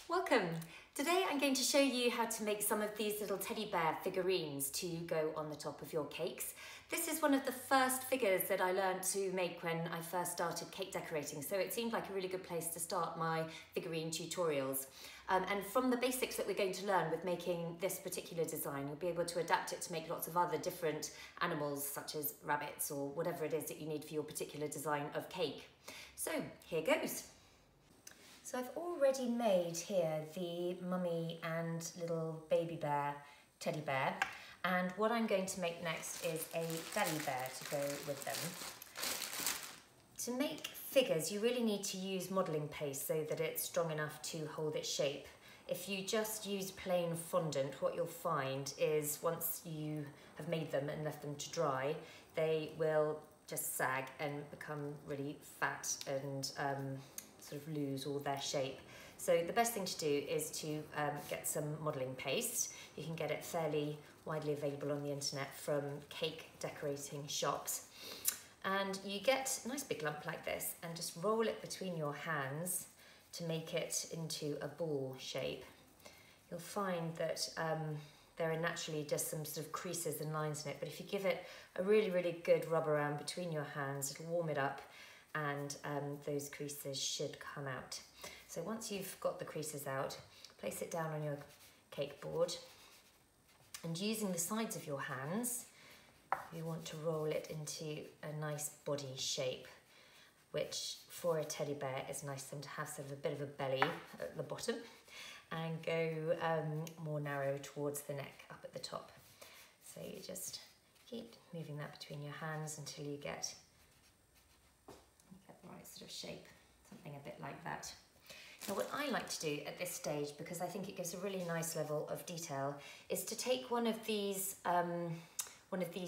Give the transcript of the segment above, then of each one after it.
Welcome! Today I'm going to show you how to make some of these little teddy bear figurines to go on the top of your cakes. This is one of the first figures that I learned to make when I first started cake decorating, so it seemed like a really good place to start my figurine tutorials. And from the basics that we're going to learn with making this particular design, you'll be able to adapt it to make lots of other different animals such as rabbits or whatever it is that you need for your particular design of cake. So here goes. So I've already made here the mummy and little baby bear, teddy bear, and what I'm going to make next is a daddy bear to go with them. To make figures, you really need to use modelling paste so that it's strong enough to hold its shape. If you just use plain fondant, what you'll find is once you have made them and left them to dry, they will just sag and become really fat and sort of lose all their shape. So the best thing to do is to get some modelling paste. You can get it fairly widely available on the internet from cake decorating shops. And you get a nice big lump like this and just roll it between your hands to make it into a ball shape. You'll find that there are naturally just some sort of creases and lines in it, but if you give it a really good rub around between your hands, it'll warm it up and those creases should come out. So once you've got the creases out, place it down on your cake board, and using the sides of your hands, you want to roll it into a nice body shape, which for a teddy bear is nice for them to have sort of a bit of a belly at the bottom and go more narrow towards the neck up at the top. So you just keep moving that between your hands until you get the right sort of shape, something a bit like that. Now what I like to do at this stage, because I think it gives a really nice level of detail, is to take one of these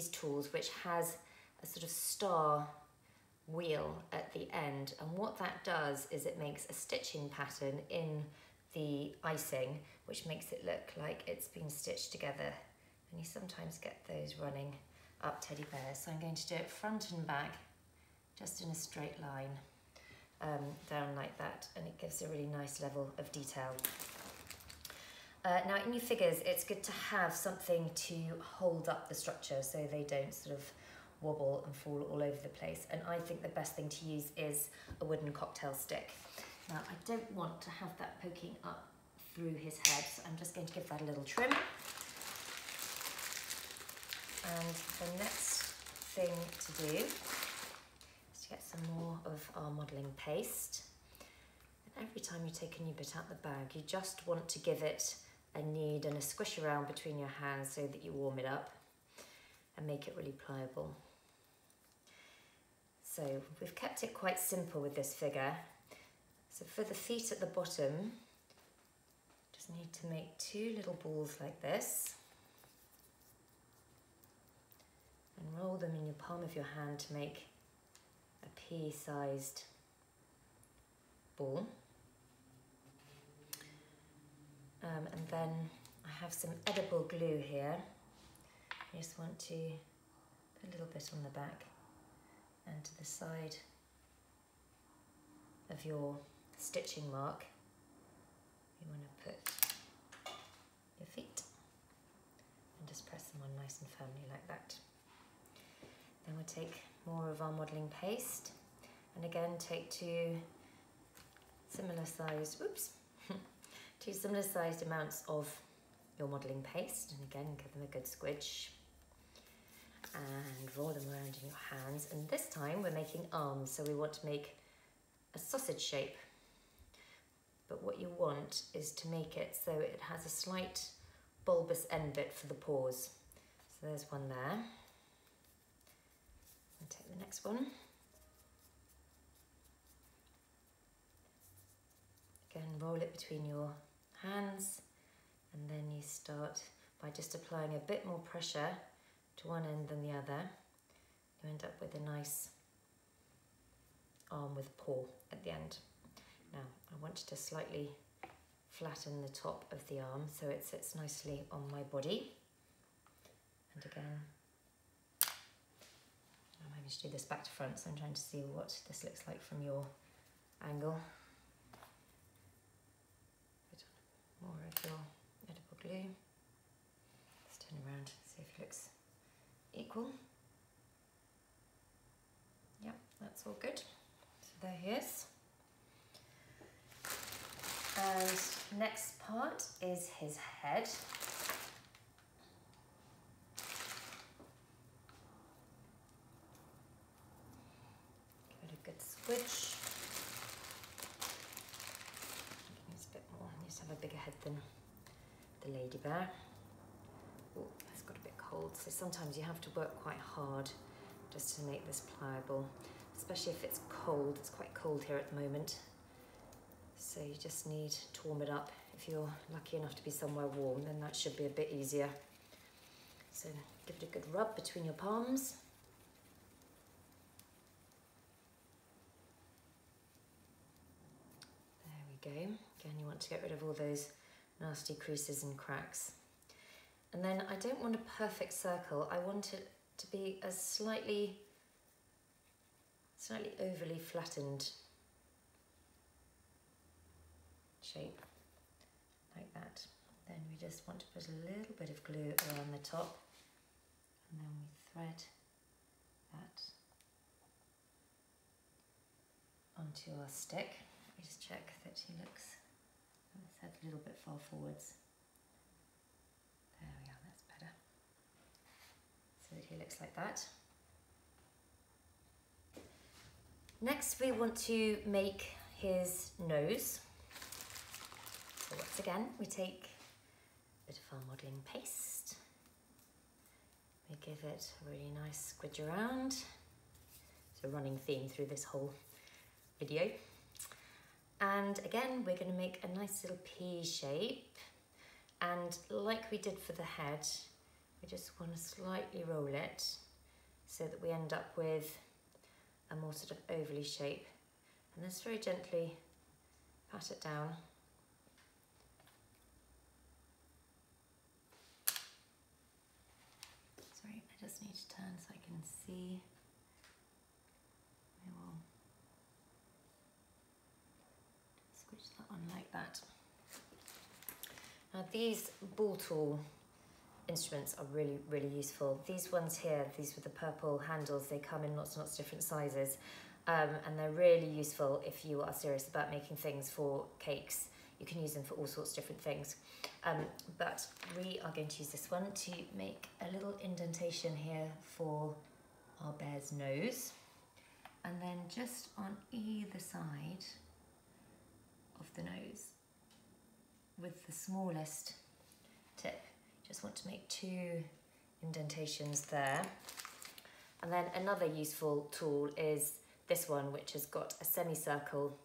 tools which has a sort of star wheel at the end, and what that does is it makes a stitching pattern in the icing which makes it look like it's been stitched together, and you sometimes get those running up teddy bears. So I'm going to do it front and back, just in a straight line down like that, and it gives a really nice level of detail. Now in your figures, it's good to have something to hold up the structure so they don't sort of wobble and fall all over the place, and I think the best thing to use is a wooden cocktail stick. Now I don't want to have that poking up through his head, so I'm just going to give that a little trim. And the next thing to do is to get some more of our modelling paste. And every time you take a new bit out the bag, you just want to give it a knead and a squish around between your hands so that you warm it up and make it really pliable. So we've kept it quite simple with this figure. So for the feet at the bottom, just need to make two little balls like this and roll them in your palm of your hand to make a pea-sized ball. And then I have some edible glue here. You just want to put a little bit on the back and to the side of your stitching mark. You want to put your feet and just press them on nice and firmly like that. Then we'll take more of our modelling paste and again take two similar sized amounts of your modelling paste, and again give them a good squidge and roll them around in your hands. And this time we're making arms, so we want to make a sausage shape, but what you want is to make it so it has a slight bulbous end bit for the paws. So there's one there. And take the next one. Again, roll it between your hands, and then you start by just applying a bit more pressure to one end than the other. You end up with a nice arm with paw at the end. Now I want to slightly flatten the top of the arm so it sits nicely on my body. And again, I'm going to do this back to front, so I'm trying to see what this looks like from your angle. Put glue. Let's turn around, see if it looks equal. Yep, that's all good. So there he is. And next part is his head. Give it a good switch. Needs a bit more. Needs to have a bigger head than the lady bear. Oh, it's got a bit cold, so sometimes you have to work quite hard just to make this pliable, especially if it's cold. It's quite cold here at the moment, so you just need to warm it up. If you're lucky enough to be somewhere warm, then that should be a bit easier. So give it a good rub between your palms. There we go. Again, you want to get rid of all those nasty creases and cracks. And then I don't want a perfect circle. I want it to be a slightly overly flattened shape, like that. Then we just want to put a little bit of glue around the top, and then we thread that onto our stick. We just check that he looks with his head a little bit far forwards. There we are, that's better. So that he looks like that. Next we want to make his nose. So once again, we take a bit of our modelling paste. We give it a really nice squidge around. It's a running theme through this whole video. And again, we're going to make a nice little pea shape. And like we did for the head, we just want to slightly roll it so that we end up with a more sort of ovally shape. And just very gently pat it down. Sorry, I just need to turn so I can see. I will squish that on like that. Now these ball tool instruments are really, really useful. These ones here, these with the purple handles, they come in lots and lots of different sizes. And they're really useful if you are serious about making things for cakes. You can use them for all sorts of different things. But we are going to use this one to make a little indentation here for our bear's nose. And then just on either side of the nose, with the smallest tip, just want to make 2 indentations there. And then another useful tool is this one, which has got a semicircle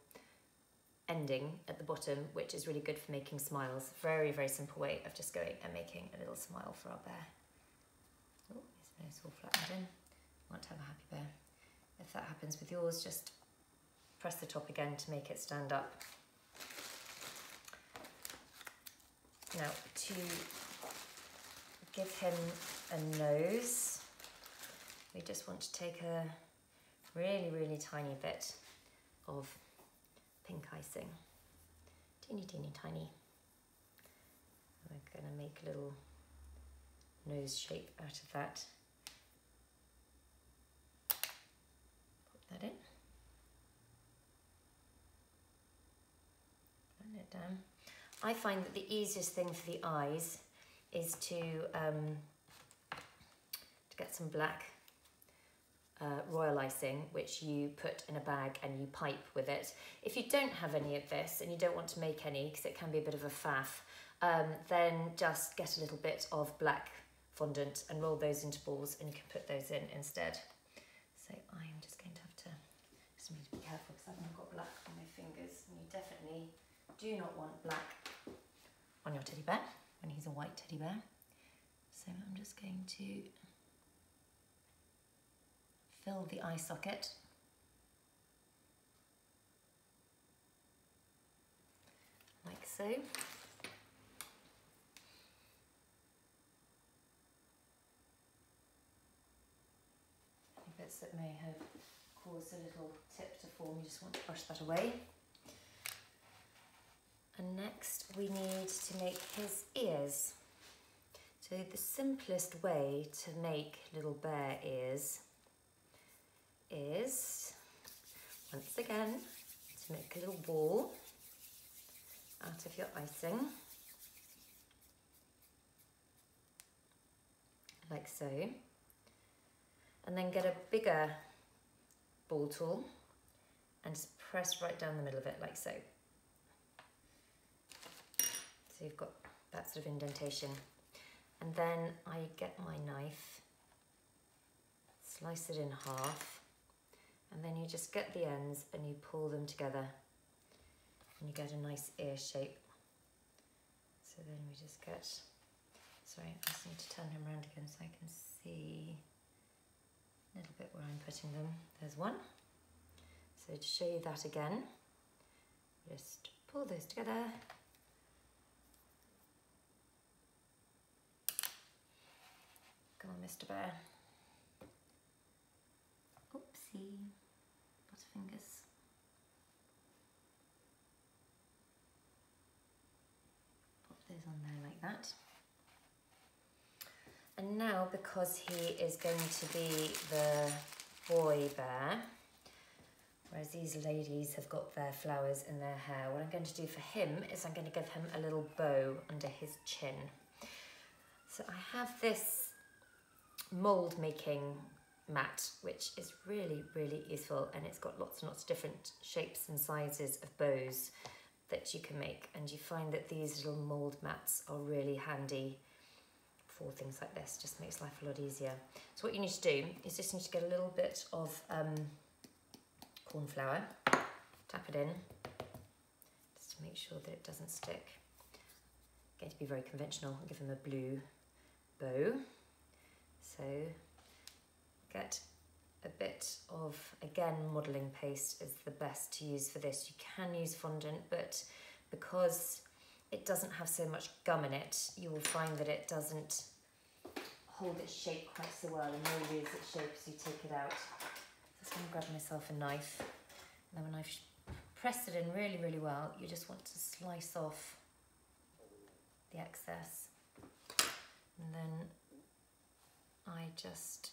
ending at the bottom, which is really good for making smiles. Very, very simple way of just going and making a little smile for our bear. Oh, his nose all flattened in. Want to have a happy bear. If that happens with yours, just press the top again to make it stand up. Now, to give him a nose, we just want to take a really, really tiny bit of pink icing. Teeny, teeny, tiny. We're going to make a little nose shape out of that. Put that in. Blend it down. I find that the easiest thing for the eyes is to get some black royal icing, which you put in a bag and you pipe with it. If you don't have any of this and you don't want to make any, because it can be a bit of a faff, then just get a little bit of black fondant and roll those into balls, and you can put those in instead. So I'm just going to have to, just need to be careful because I've not got black on my fingers, and you definitely do not want black on your teddy bear when he's a white teddy bear. So I'm just going to fill the eye socket. Like so. Any bits that may have caused a little tip to form, you just want to brush that away. And next we need to make his ears. So the simplest way to make little bear ears is, once again, to make a little ball out of your icing, like so, and then get a bigger ball tool and just press right down the middle of it, like so. So you've got that sort of indentation. And then I get my knife, slice it in half, and then you just get the ends and you pull them together and you get a nice ear shape. So then we just get, sorry, I just need to turn him around again so I can see a little bit where I'm putting them. There's one. So to show you that again, just pull those together. Come on, Mr. Bear. Oopsie, butterfingers. Pop those on there like that. And now, because he is going to be the boy bear, whereas these ladies have got their flowers in their hair, what I'm going to do for him is I'm going to give him a little bow under his chin. So I have this mould making mat, which is really, really useful, and it's got lots and lots of different shapes and sizes of bows that you can make, and you find that these little mould mats are really handy for things like this. Just makes life a lot easier. So what you need to do is just need to get a little bit of corn flour, tap it in just to make sure that it doesn't stick. I'm going to be very conventional and give him a blue bow. So get a bit of, again, modelling paste is the best to use for this. You can use fondant, but because it doesn't have so much gum in it, you will find that it doesn't hold its shape quite so well, and when you lose its shape as you take it out. So I'm just going to grab myself a knife, and then when I've pressed it in really, really well, you just want to slice off the excess, and then I just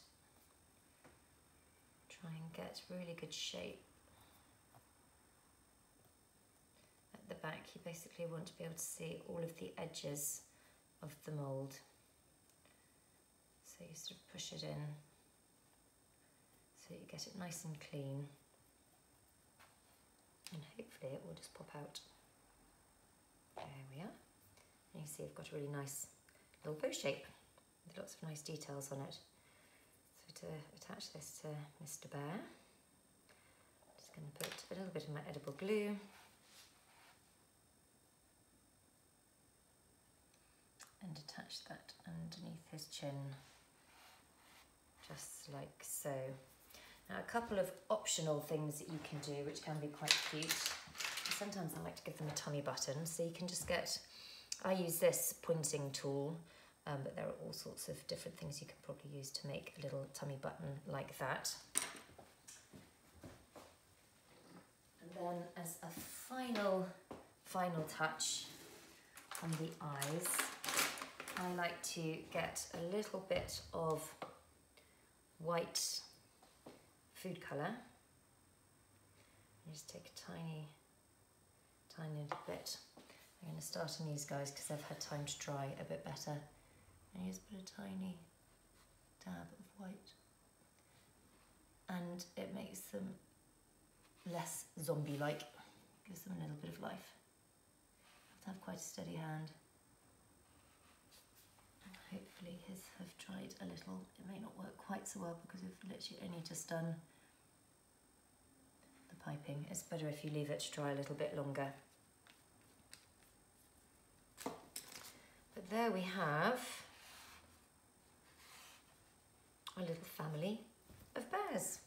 try and get really good shape. At the back, you basically want to be able to see all of the edges of the mould. So you sort of push it in so you get it nice and clean, and hopefully it will just pop out. There we are. And you see I've got a really nice little bow shape with lots of nice details on it. So to attach this to Mr. Bear, I'm just going to put a little bit of my edible glue and attach that underneath his chin, just like so. Now, a couple of optional things that you can do which can be quite cute. Sometimes I like to give them a tummy button, so you can just get, I use this pointing tool, but there are all sorts of different things you can probably use to make a little tummy button like that. And then as a final touch on the eyes, I like to get a little bit of white food colour. Just take a tiny little bit. I'm going to start on these guys because they've had time to dry a bit better. And just put a tiny dab of white, and it makes them less zombie-like, gives them a little bit of life. You have to have quite a steady hand. And hopefully his have dried a little. It may not work quite so well because we've literally only just done the piping. It's better if you leave it to dry a little bit longer. But there we have a little family of bears.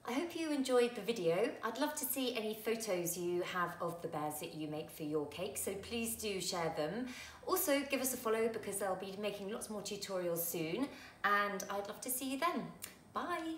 I hope you enjoyed the video. I'd love to see any photos you have of the bears that you make for your cake, so please do share them. Also, give us a follow because I'll be making lots more tutorials soon, and I'd love to see you then. Bye.